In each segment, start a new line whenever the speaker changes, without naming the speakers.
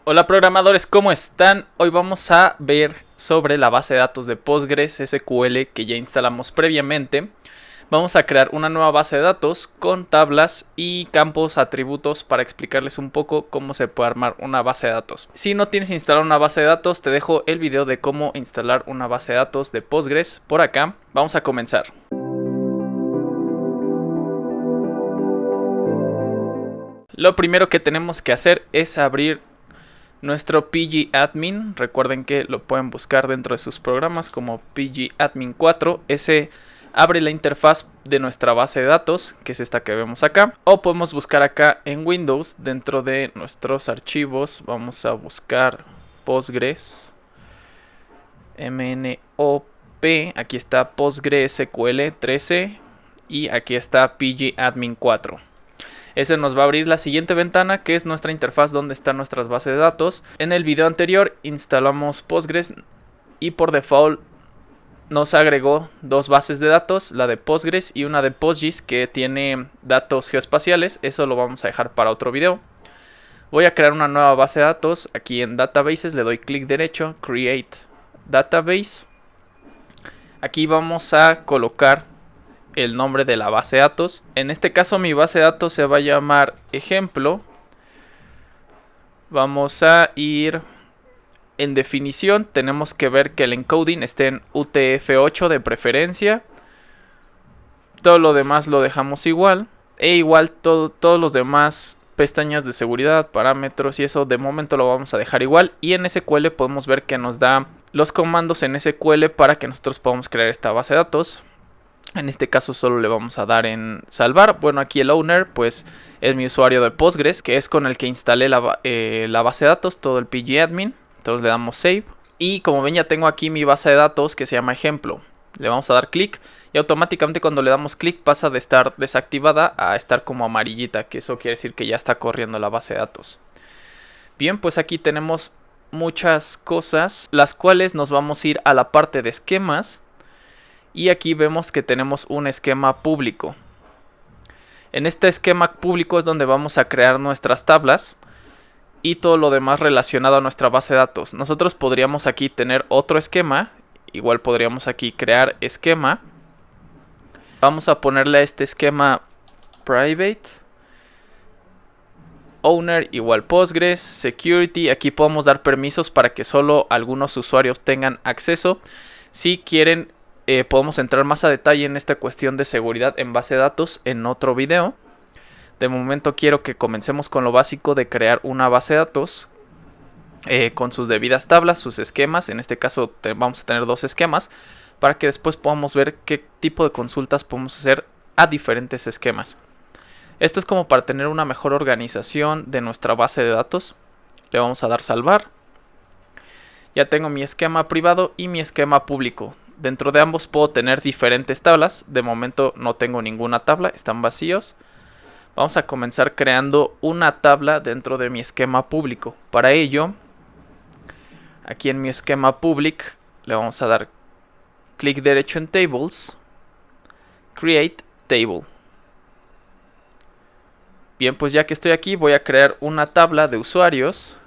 Hola programadores, ¿cómo están? Hoy vamos a ver sobre la base de datos de Postgres SQL que ya instalamos previamente. Vamos a crear una nueva base de datos con tablas y campos atributos para explicarles un poco cómo se puede armar una base de datos. Si no tienes instalada una base de datos, te dejo el video de cómo instalar una base de datos de Postgres por acá. Vamos a comenzar. Lo primero que tenemos que hacer es abrir nuestro pgadmin. Recuerden que lo pueden buscar dentro de sus programas como pgadmin 4. Ese abre la interfaz de nuestra base de datos, que es esta que vemos acá. O podemos buscar acá en Windows, dentro de nuestros archivos. Vamos a buscar Postgres MNOP. Aquí está PostgreSQL 13 y aquí está pgadmin 4. Ese nos va a abrir la siguiente ventana, que es nuestra interfaz donde están nuestras bases de datos. En el video anterior instalamos Postgres y por default nos agregó dos bases de datos, la de Postgres y una de PostGIS que tiene datos geoespaciales. Eso lo vamos a dejar para otro video. Voy a crear una nueva base de datos. Aquí en Databases le doy clic derecho, Create Database. Aquí vamos a colocar el nombre de la base de datos. En este caso mi base de datos se va a llamar ejemplo. Vamos a ir en definición. Tenemos que ver que el encoding esté en UTF-8 de preferencia. Todo lo demás lo dejamos igual. E igual todos los demás pestañas de seguridad, parámetros y eso de momento lo vamos a dejar igual. Y en SQL podemos ver que nos da los comandos en SQL para que nosotros podamos crear esta base de datos. En este caso solo le vamos a dar en salvar. Bueno, aquí el owner pues es mi usuario de Postgres, que es con el que instalé la base de datos, todo el pgadmin. Entonces le damos save. Y como ven, ya tengo aquí mi base de datos que se llama ejemplo. Le vamos a dar clic y automáticamente cuando le damos clic pasa de estar desactivada a estar como amarillita, que eso quiere decir que ya está corriendo la base de datos. Bien, pues aquí tenemos muchas cosas, las cuales nos vamos a ir a la parte de esquemas. Y aquí vemos que tenemos un esquema público. En este esquema público es donde vamos a crear nuestras tablas y todo lo demás relacionado a nuestra base de datos. Nosotros podríamos aquí tener otro esquema. Igual podríamos aquí crear esquema. Vamos a ponerle a este esquema private. Owner igual Postgres. Security. Aquí podemos dar permisos para que solo algunos usuarios tengan acceso. Si quieren podemos entrar más a detalle en esta cuestión de seguridad en base de datos en otro video. De momento quiero que comencemos con lo básico de crear una base de datos con sus debidas tablas, sus esquemas. En este caso vamos a tener dos esquemas para que después podamos ver qué tipo de consultas podemos hacer a diferentes esquemas. Esto es como para tener una mejor organización de nuestra base de datos. Le vamos a dar salvar. Ya tengo mi esquema privado y mi esquema público. Dentro de ambos puedo tener diferentes tablas. De momento no tengo ninguna tabla, están vacíos. Vamos a comenzar creando una tabla dentro de mi esquema público. Para ello, aquí en mi esquema public le vamos a dar clic derecho en Tables, Create Table. Bien, pues ya que estoy aquí voy a crear una tabla de usuarios.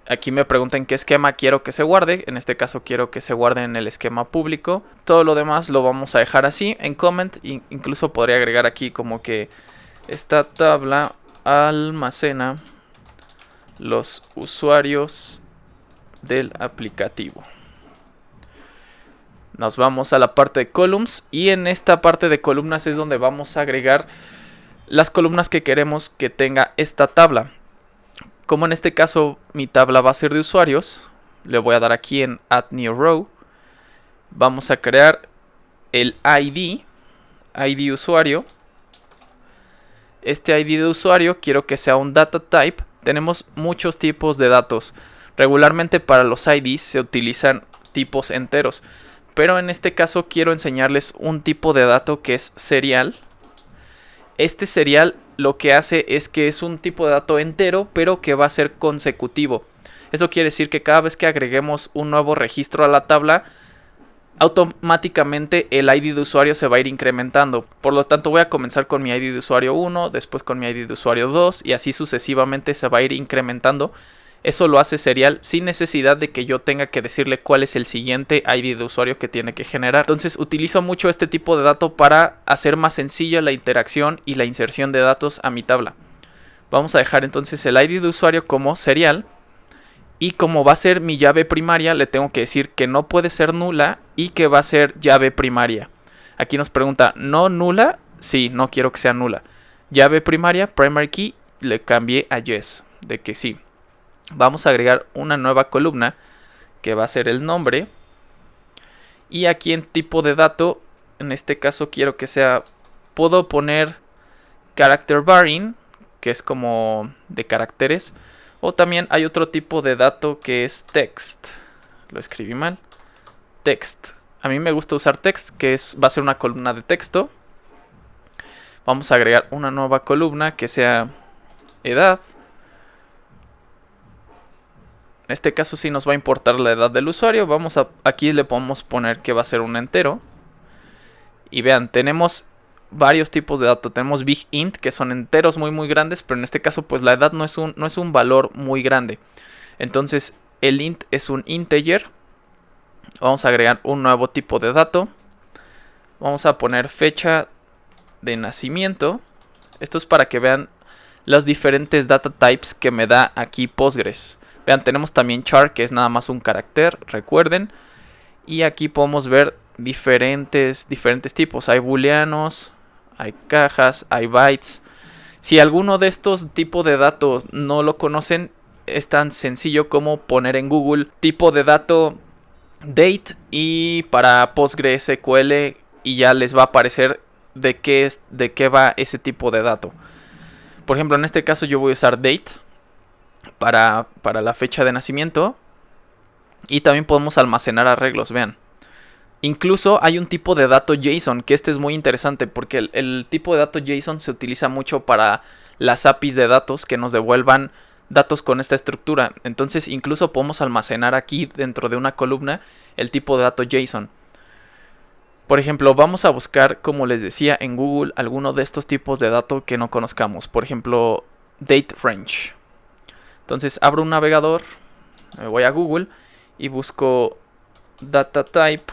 Aquí me preguntan qué esquema quiero que se guarde. En este caso quiero que se guarde en el esquema público. Todo lo demás lo vamos a dejar así en comment. Incluso podría agregar aquí como que esta tabla almacena los usuarios del aplicativo. Nos vamos a la parte de columns. Y en esta parte de columnas es donde vamos a agregar las columnas que queremos que tenga esta tabla. Como en este caso mi tabla va a ser de usuarios, le voy a dar aquí en Add New Row. Vamos a crear el ID usuario. Este ID de usuario quiero que sea un data type. Tenemos muchos tipos de datos. Regularmente para los IDs se utilizan tipos enteros. Pero en este caso quiero enseñarles un tipo de dato que es serial. Este serial lo que hace es que es un tipo de dato entero, pero que va a ser consecutivo. Eso quiere decir que cada vez que agreguemos un nuevo registro a la tabla, automáticamente el ID de usuario se va a ir incrementando. Por lo tanto voy a comenzar con mi ID de usuario 1, después con mi ID de usuario 2 y así sucesivamente se va a ir incrementando Eso lo hace Serial sin necesidad de que yo tenga que decirle cuál es el siguiente ID de usuario que tiene que generar. Entonces utilizo mucho este tipo de dato para hacer más sencilla la interacción y la inserción de datos a mi tabla. Vamos a dejar entonces el ID de usuario como Serial. Y como va a ser mi llave primaria, le tengo que decir que no puede ser nula y que va a ser llave primaria. Aquí nos pregunta, ¿no nula? Sí, no quiero que sea nula. Llave primaria, primary key, le cambié a yes, de que sí. Vamos a agregar una nueva columna que va a ser el nombre. Y aquí en tipo de dato, en este caso quiero que sea, puedo poner character barring, que es como de caracteres. O también hay otro tipo de dato que es text. Lo escribí mal. Text. A mí me gusta usar text, que va a ser una columna de texto. Vamos a agregar una nueva columna que sea edad. En este caso sí nos va a importar la edad del usuario. Aquí le podemos poner que va a ser un entero. Y vean, tenemos varios tipos de datos. Tenemos big int, que son enteros muy grandes, pero en este caso pues la edad no es un valor muy grande. Entonces el int es un integer. Vamos a agregar un nuevo tipo de dato. Vamos a poner fecha de nacimiento. Esto es para que vean los diferentes data types que me da aquí Postgres. Vean, tenemos también char, que es nada más un carácter, recuerden. Y aquí podemos ver diferentes tipos. Hay booleanos, hay cajas, hay bytes. Si alguno de estos tipos de datos no lo conocen, es tan sencillo como poner en Google tipo de dato date y para PostgreSQL y ya les va a aparecer de qué va ese tipo de dato. Por ejemplo, en este caso yo voy a usar date para la fecha de nacimiento. Y también podemos almacenar arreglos, vean. Incluso hay un tipo de dato JSON, que este es muy interesante porque el tipo de dato JSON se utiliza mucho para las APIs de datos que nos devuelvan datos con esta estructura. Entonces incluso podemos almacenar aquí dentro de una columna el tipo de dato JSON. Por ejemplo, vamos a buscar, como les decía, en Google alguno de estos tipos de datos que no conozcamos. Por ejemplo, date range. Entonces abro un navegador, me voy a Google y busco data type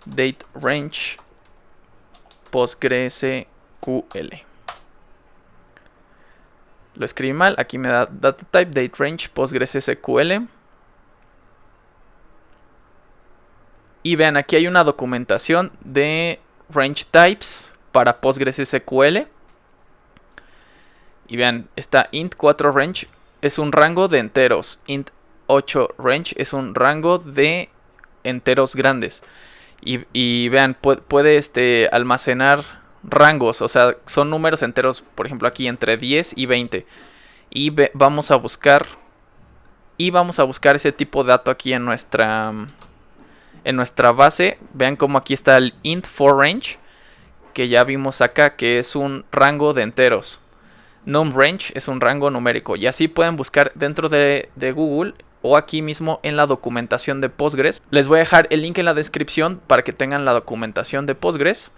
date range PostgreSQL. Lo escribí mal, aquí me da data type date range PostgreSQL. Y vean, aquí hay una documentación de range types para PostgreSQL. Y vean, está int 4 range, es un rango de enteros. Int 8 range es un rango de enteros grandes. Y vean, puede almacenar rangos, o sea, son números enteros, por ejemplo aquí entre 10 y 20. Y vamos a buscar ese tipo de dato aquí en nuestra base. Vean cómo aquí está el int 4 range, que ya vimos acá, que es un rango de enteros. Num range es un rango numérico. Y así pueden buscar dentro de Google o aquí mismo en la documentación de Postgres. Les voy a dejar el link en la descripción para que tengan la documentación de Postgres.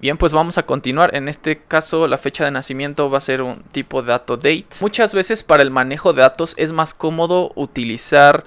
Bien, pues vamos a continuar. En este caso la fecha de nacimiento va a ser un tipo de dato date. Muchas veces para el manejo de datos es más cómodo utilizar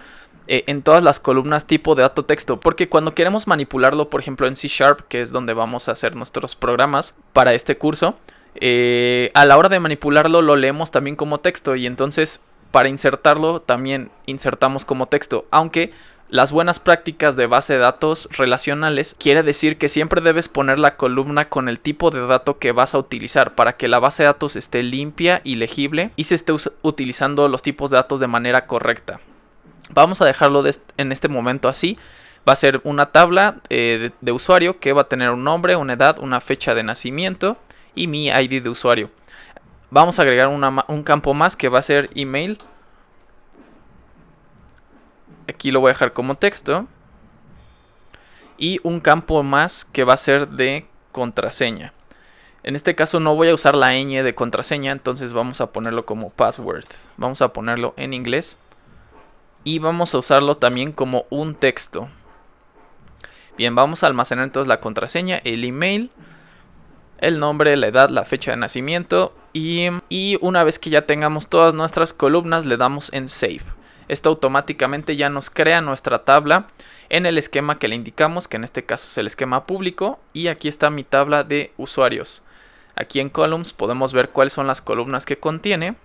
en todas las columnas tipo de dato texto, porque cuando queremos manipularlo, por ejemplo en C#, que es donde vamos a hacer nuestros programas para este curso, a la hora de manipularlo lo leemos también como texto y entonces para insertarlo también insertamos como texto, aunque las buenas prácticas de base de datos relacionales quiere decir que siempre debes poner la columna con el tipo de dato que vas a utilizar para que la base de datos esté limpia y legible y se esté utilizando los tipos de datos de manera correcta. Vamos a dejarlo en este momento así. Va a ser una tabla de usuario que va a tener un nombre, una edad, una fecha de nacimiento y mi ID de usuario. Vamos a agregar un campo más que va a ser email. Aquí lo voy a dejar como texto. Y un campo más que va a ser de contraseña. En este caso no voy a usar la ñ de contraseña, entonces vamos a ponerlo como password. Vamos a ponerlo en inglés. Y vamos a usarlo también como un texto. Bien, vamos a almacenar entonces la contraseña, el email, el nombre, la edad, la fecha de nacimiento Y una vez que ya tengamos todas nuestras columnas, le damos en Save. Esto automáticamente ya nos crea nuestra tabla en el esquema que le indicamos, que en este caso es el esquema público. Y aquí está mi tabla de usuarios. Aquí en Columns podemos ver cuáles son las columnas que contiene.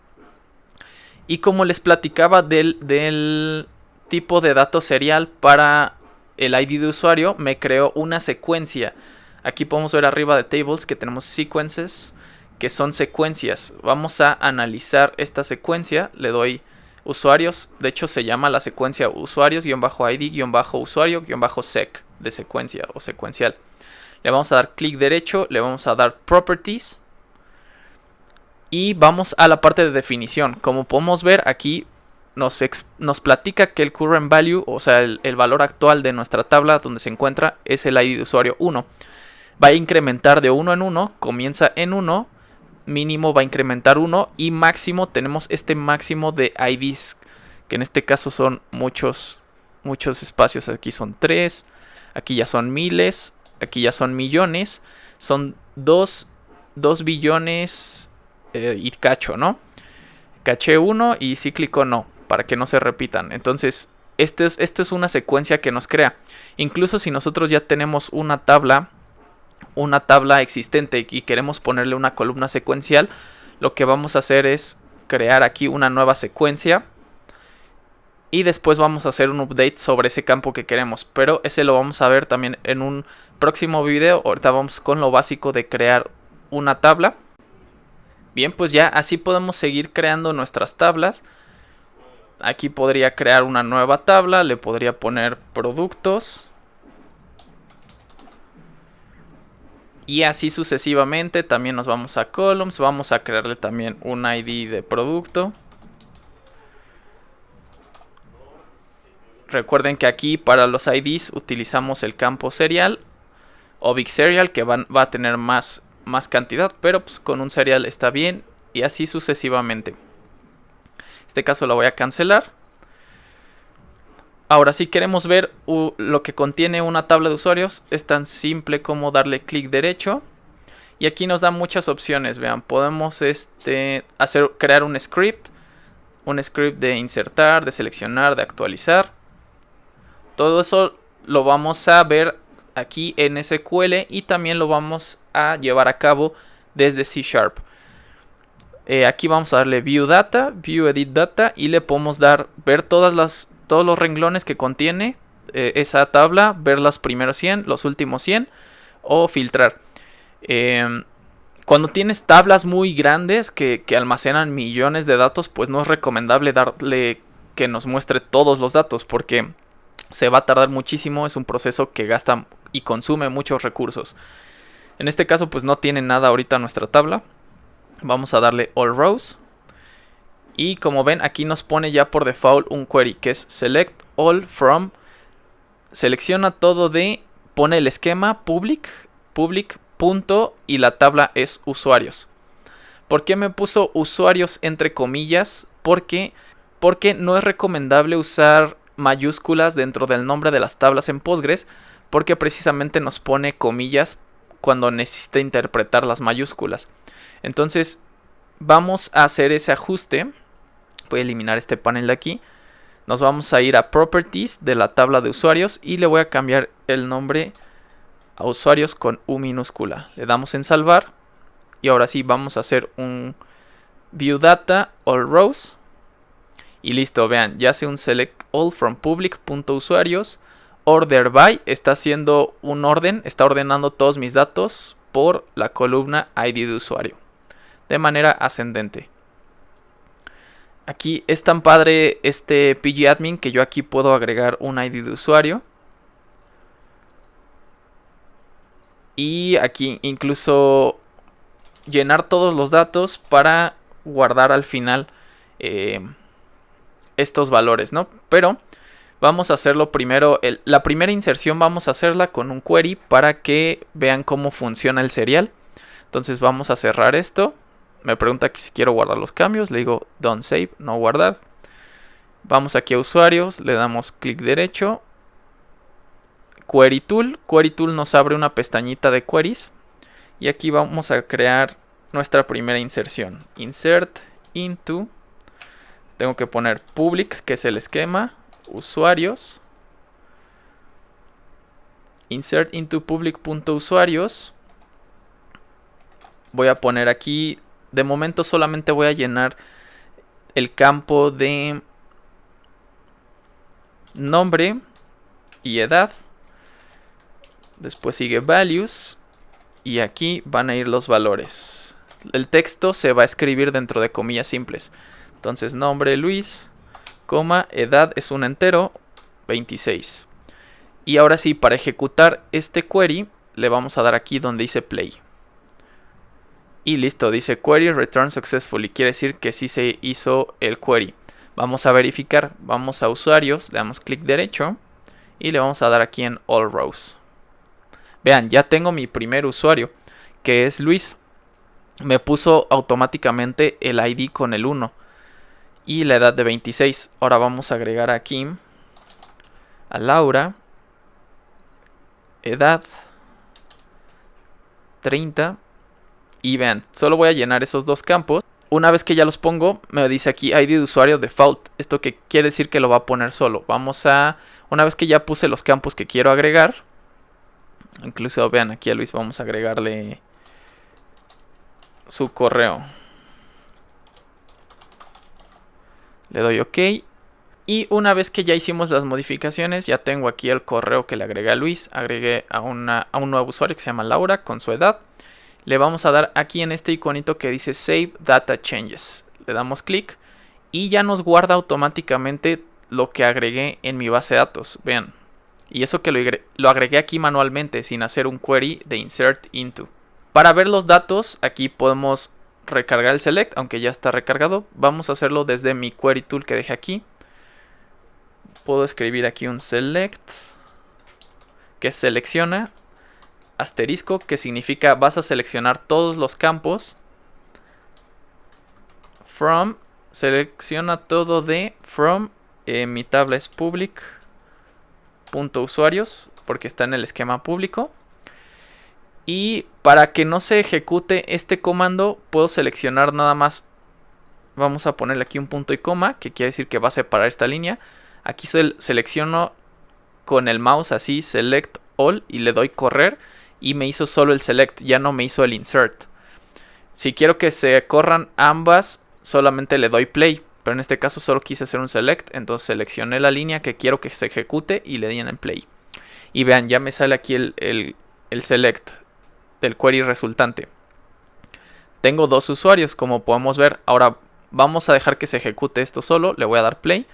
Y como les platicaba del tipo de dato serial para el ID de usuario, me creó una secuencia. Aquí podemos ver arriba de Tables que tenemos Sequences, que son secuencias. Vamos a analizar esta secuencia. Le doy usuarios. De hecho se llama la secuencia usuarios-id-usuario-sec de secuencia o secuencial. Le vamos a dar clic derecho. Le vamos a dar Properties. Y vamos a la parte de definición. Como podemos ver aquí nos platica que el current value, o sea el valor actual de nuestra tabla donde se encuentra, es el ID de usuario 1. Va a incrementar de 1 en 1, comienza en 1, mínimo va a incrementar 1 y máximo tenemos este máximo de IDs, que en este caso son muchos espacios. Aquí son 3, aquí ya son miles, aquí ya son millones, son 2 billones y cacho, ¿no? Caché 1 y cíclico no, para que no se repitan. Entonces, esto es una secuencia que nos crea. Incluso si nosotros ya tenemos una tabla existente y queremos ponerle una columna secuencial, lo que vamos a hacer es crear aquí una nueva secuencia y después vamos a hacer un update sobre ese campo que queremos, pero ese lo vamos a ver también en un próximo video. Ahorita vamos con lo básico de crear una tabla. Bien, pues ya así podemos seguir creando nuestras tablas. Aquí podría crear una nueva tabla, le podría poner productos y así sucesivamente. También nos vamos a Columns, vamos a crearle también un ID de producto. Recuerden que aquí para los IDs utilizamos el campo serial o big serial, que va a tener más cantidad, pero pues con un serial está bien, y así sucesivamente. En este caso lo voy a cancelar. Ahora si queremos ver lo que contiene una tabla de usuarios, es tan simple como darle clic derecho y aquí nos da muchas opciones. Vean, podemos crear un script de insertar, de seleccionar, de actualizar. Todo eso lo vamos a ver aquí en SQL y también lo vamos a llevar a cabo desde C#. Aquí vamos a darle View Data, View Edit Data y le podemos ver todos los renglones que contiene esa tabla, ver los primeros 100, los últimos 100 o filtrar. Cuando tienes tablas muy grandes que almacenan millones de datos, pues no es recomendable darle que nos muestre todos los datos porque se va a tardar muchísimo. Es un proceso que gasta y consume muchos recursos. En este caso pues no tiene nada ahorita nuestra tabla. Vamos a darle All Rows. Y como ven aquí nos pone ya por default un query que es Select All From. Selecciona todo pone el esquema public, punto y la tabla es usuarios. ¿Por qué me puso usuarios entre comillas? Porque no es recomendable usar mayúsculas dentro del nombre de las tablas en Postgres, porque precisamente nos pone comillas cuando necesita interpretar las mayúsculas. Entonces vamos a hacer ese ajuste. Voy a eliminar este panel de aquí. Nos vamos a ir a Properties de la tabla de usuarios y le voy a cambiar el nombre a usuarios con U minúscula. Le damos en salvar y ahora sí vamos a hacer un View Data All Rows. Y listo, vean, ya hace un Select All from Public.usuarios. Order by, está haciendo un orden, está ordenando todos mis datos por la columna ID de usuario, de manera ascendente. Aquí es tan padre este pgadmin que yo aquí puedo agregar un ID de usuario. Y aquí incluso llenar todos los datos para guardar al final estos valores, ¿no? Pero vamos a hacerlo primero. La primera inserción vamos a hacerla con un query para que vean cómo funciona el serial. Entonces vamos a cerrar esto. Me pregunta que si quiero guardar los cambios. Le digo don't save, no guardar. Vamos aquí a usuarios, le damos clic derecho. Query Tool. Query Tool nos abre una pestañita de queries. Y aquí vamos a crear nuestra primera inserción. Insert into. Tengo que poner public, que es el esquema. Usuarios. Insert into public.usuarios. Voy a poner aquí, de momento solamente voy a llenar el campo de nombre y edad. Después sigue values y aquí van a ir los valores. El texto se va a escribir dentro de comillas simples. Entonces nombre Luis, coma, edad es un entero, 26. Y ahora sí, para ejecutar este query le vamos a dar aquí donde dice play. Y listo, dice query return successfully, quiere decir que sí se hizo el query. Vamos a verificar, vamos a usuarios, le damos clic derecho y le vamos a dar aquí en all rows. Vean, ya tengo mi primer usuario, que es Luis. Me puso automáticamente el ID con el 1 y la edad de 26. Ahora vamos a agregar aquí a Laura, edad 30. Y vean, solo voy a llenar esos dos campos. Una vez que ya los pongo, me dice aquí ID de usuario default. Esto que quiere decir que lo va a poner solo. Una vez que ya puse los campos que quiero agregar, incluso vean aquí a Luis, vamos a agregarle su correo. Le doy OK. Y una vez que ya hicimos las modificaciones, ya tengo aquí el correo que le agregué a Luis. Agregué a un nuevo usuario que se llama Laura con su edad. Le vamos a dar aquí en este iconito que dice Save Data Changes. Le damos clic y ya nos guarda automáticamente lo que agregué en mi base de datos. Vean. Y eso que lo agregué aquí manualmente sin hacer un query de insert into. Para ver los datos, aquí podemos recargar el select, aunque ya está recargado. Vamos a hacerlo desde mi query tool que dejé aquí. Puedo escribir aquí un select que selecciona. Asterisco, que significa vas a seleccionar todos los campos. From, selecciona todo de from, mi tabla es public punto usuarios porque está en el esquema público. Y para que no se ejecute este comando, puedo seleccionar nada más. Vamos a ponerle aquí un punto y coma, que quiere decir que va a separar esta línea. Aquí selecciono con el mouse así, select all, y le doy correr. Y me hizo solo el select, ya no me hizo el insert. Si quiero que se corran ambas, solamente le doy play. Pero en este caso solo quise hacer un select, entonces seleccioné la línea que quiero que se ejecute y le di en play. Y vean, ya me sale aquí el select del query resultante. Tengo dos usuarios, como podemos ver. Ahora vamos a dejar que se ejecute esto solo, le voy a dar play.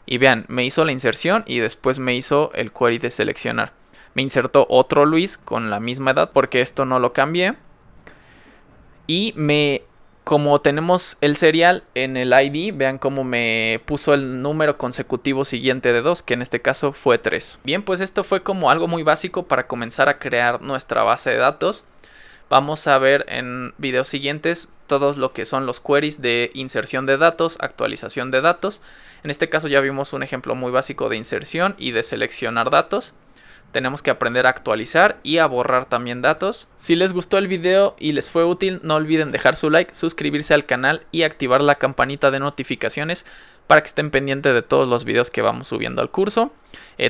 Y vean, me hizo la inserción y después me hizo el query de seleccionar. Me insertó otro Luis con la misma edad porque esto no lo cambié. Y como tenemos el serial en el ID, vean cómo me puso el número consecutivo siguiente de 2, que en este caso fue 3. Bien, pues esto fue como algo muy básico para comenzar a crear nuestra base de datos. Vamos a ver en videos siguientes todos lo que son los queries de inserción de datos, actualización de datos. En este caso ya vimos un ejemplo muy básico de inserción y de seleccionar datos. Tenemos que aprender a actualizar y a borrar también datos. Si les gustó el video y les fue útil, no olviden dejar su like, suscribirse al canal y activar la campanita de notificaciones para que estén pendientes de todos los videos que vamos subiendo al curso.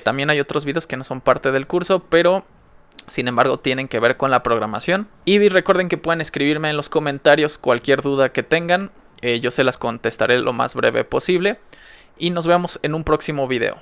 También hay otros videos que no son parte del curso, pero sin embargo tienen que ver con la programación. Y recuerden que pueden escribirme en los comentarios cualquier duda que tengan. Yo se las contestaré lo más breve posible. Y nos vemos en un próximo video.